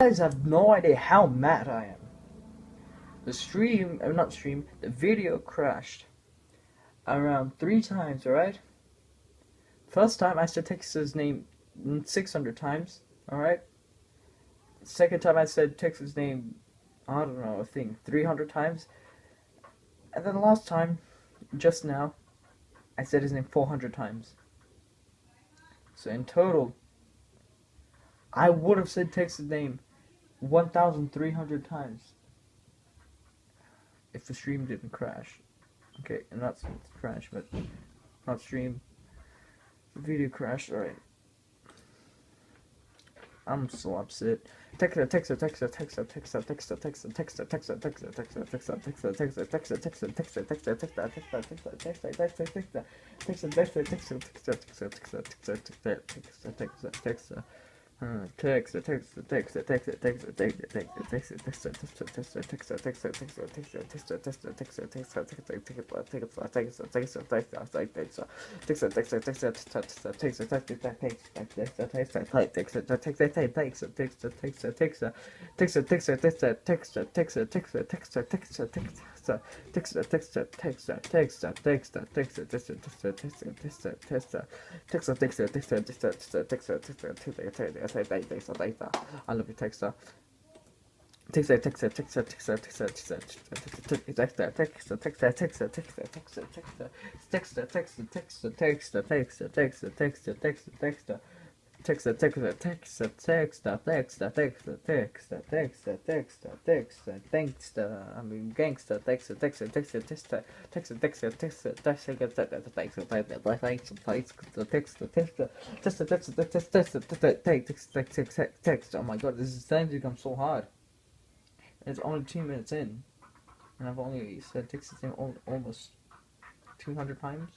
guys have no idea how mad I am. The video crashed around 3 times, alright? First time I said Texas's name 600 times, alright? Second time I said Texas's name, I don't know, I think 300 times. And then the last time, just now, I said his name 400 times. So in total, I would have said Texas's name 1,300 times if the stream didn't crash. Okay, and not crash, but not stream. The video crashed, alright. I'm so upset. Texta. I love you, Texta. I mean gangsta, oh my god, this is starting to become so hard. It's only 2 minutes in, and I've only said Texas name almost 200 times.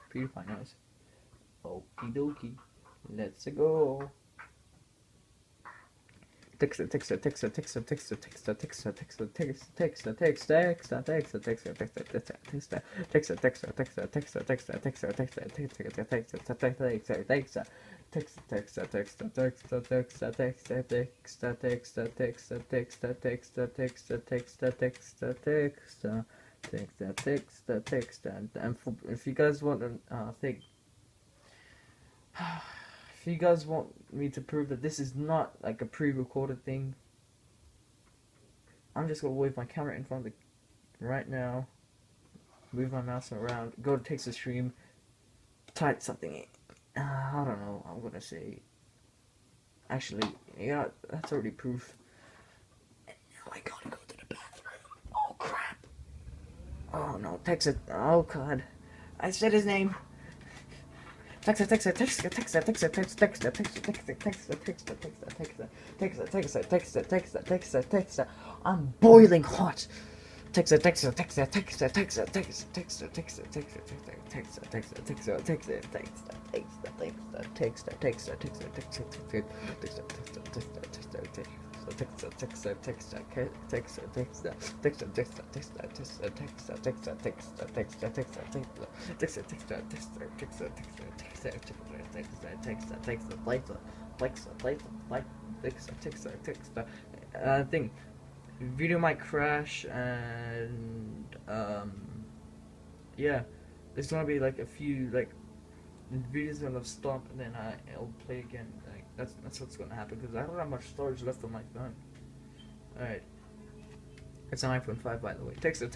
Pretty fine, nice. Okie dokie, let's go. Texta. And if you guys want to think, if you guys want me to prove that this is not like a pre-recorded thing, I'm just gonna wave my camera in front of the right now, move my mouse around, go to Texas stream, type something in. I don't know. I'm gonna say. Actually, yeah, that's already proof. And now I gotta go to the bathroom. Oh crap! Oh no, Texas. Oh god, I said his name. Texta. I'm boiling hot. Texta. I think video might crash, and yeah, there's gonna be like a few like videos gonna stop, and then I'll play again. Like that's what's gonna happen, because I don't have much storage left on my phone. Alright, it's an iPhone 5, by the way. Texta.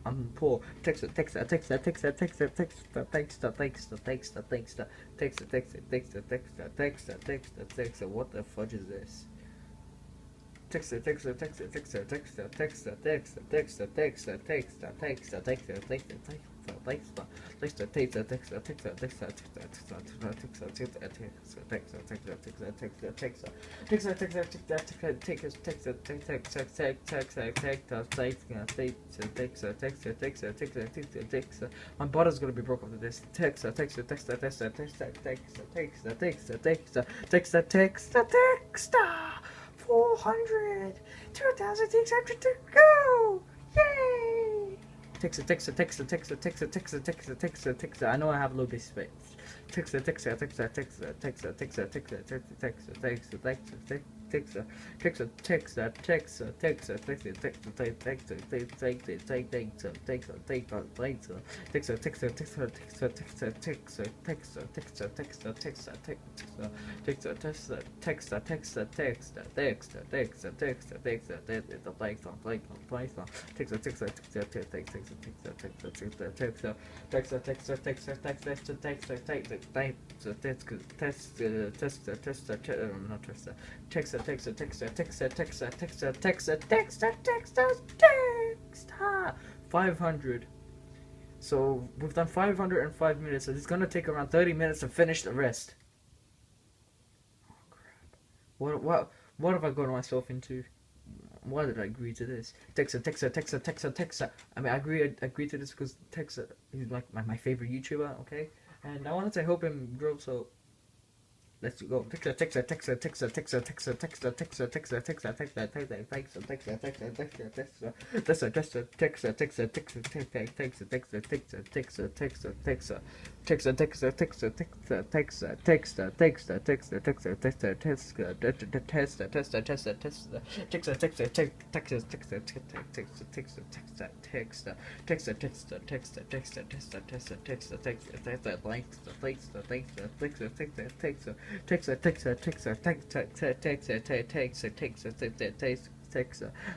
I'm poor. Texta. What the fudge is this? Texta. My bottom's gonna be broke after this. Texta. 400, 2,600 to go! Yay! TEXTA. I know I have a little bit of space. TEXTA. TEXTA. 500. So we've done 505 minutes, so it's gonna take around 30 minutes to finish the rest. Oh crap. What have I gotten myself into? Why did I agree to this? TEXTA. I mean, I agree to this because TEXTA is like my favorite YouTuber, okay? And I wanted to help him grow, so let's go.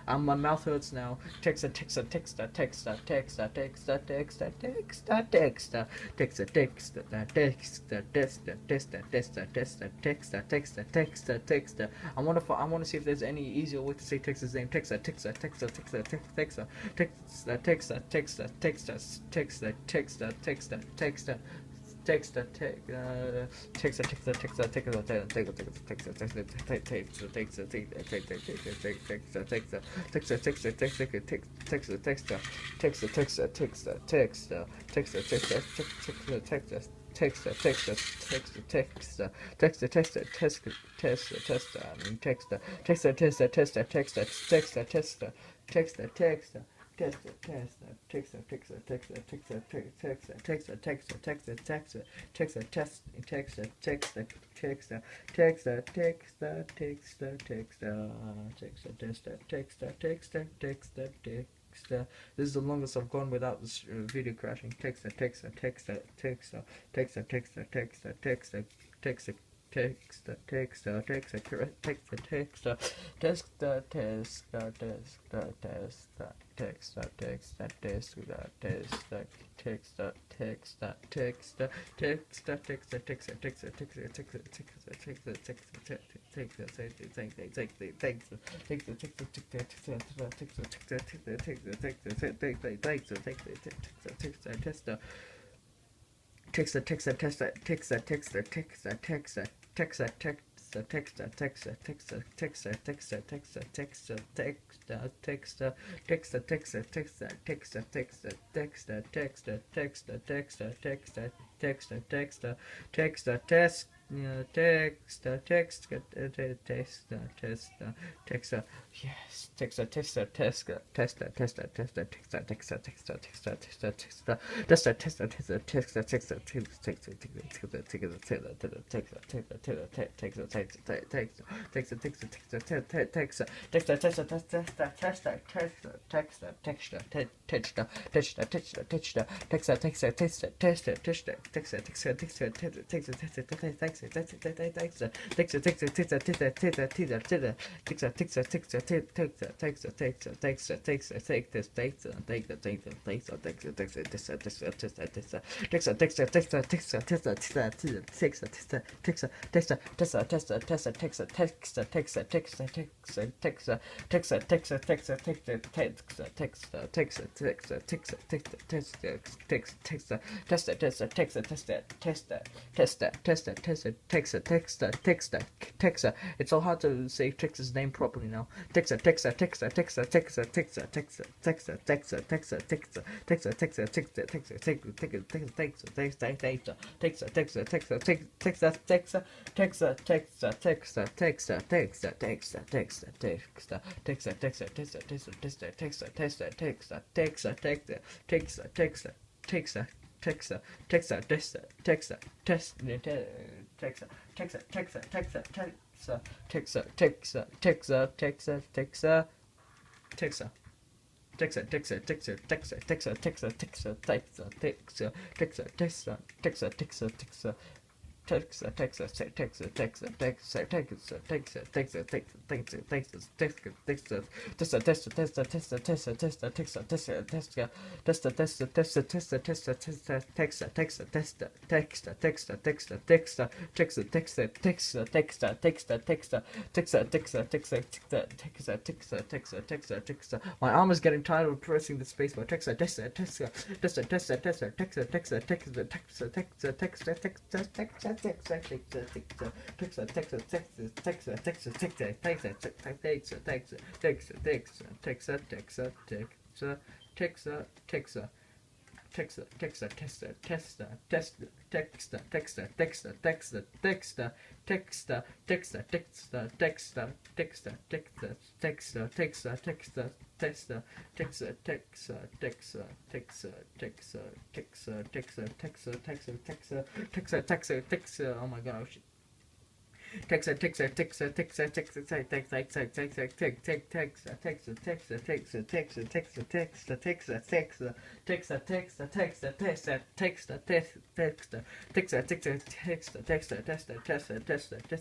My mouth hurts now. I wanna see if there's any easier way to say Texas name. This is the longest I've gone without this video crashing. TEXTA. Yes, TEXTA. It's so hard to say Texta's name properly now. TEXTA. My arm is getting tired of pressing the space bar. Oh my gosh.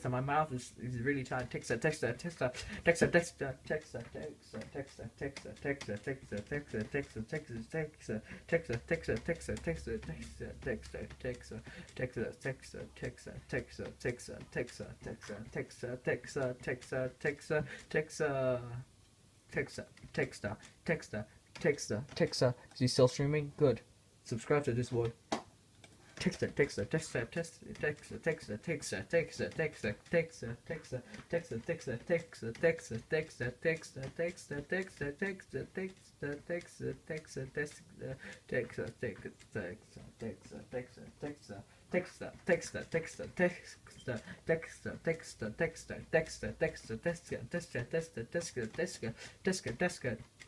My mouth is really tired. Texa. Is he still streaming? Good. Subscribe to this boy.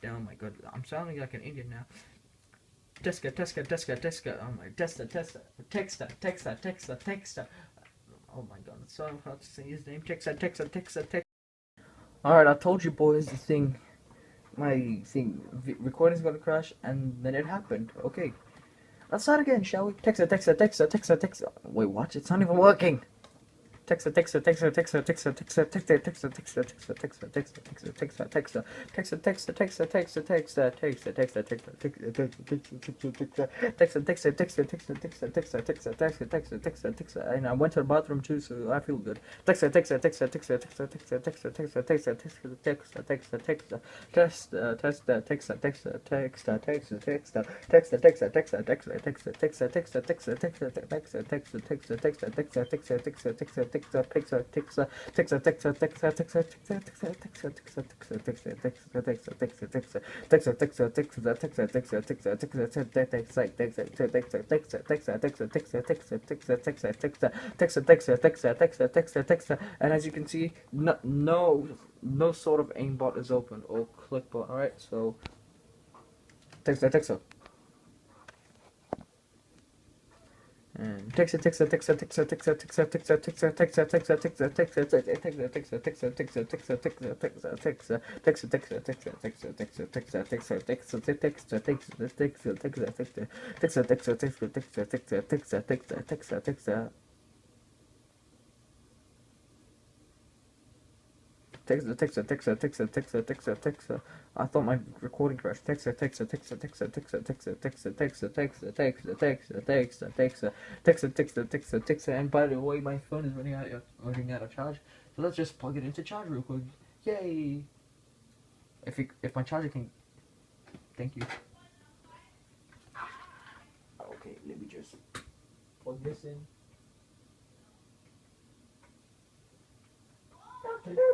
Oh my god, I'm sounding like an Indian now. Teska. Oh my, Texta. Oh my god, it's so hard to say his name. Texa. Alright, I told you boys my recording's gonna crash, and then it happened. Okay, let's start again, shall we? Texa. Wait, what? It's not even working. Text. And I went to the bathroom too, so I feel good. And as you can see, no sort of aimbot is open or clickbot. All right, so text. And text. Texa. I thought my recording crashed. Texa. And by the way, my phone is running out of charge. So let's just plug it into charge real quick. Yay! If my charger can, thank you. Okay, let me just plug this in.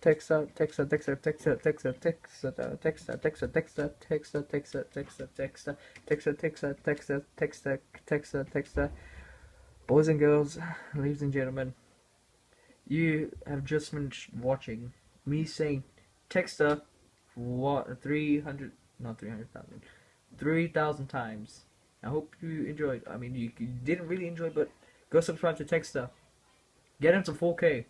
TEXTA, TEXTA, TEXTA, TEXTA, TEXTA, TEXTA, TEXTA, TEXTA, TEXTA, TEXTA, TEXTA, TEXTA, TEXTA, TEXTA, TEXTA, TEXTA, TEXTA, TEXTA, TEXTA, TEXTA. Boys and girls, ladies and gentlemen, you have just been watching me saying TEXTA what 300, not 300,000, 3,000 times. I hope you enjoyed. I mean, you didn't really enjoy, but go subscribe to TEXTA. Get into 4K.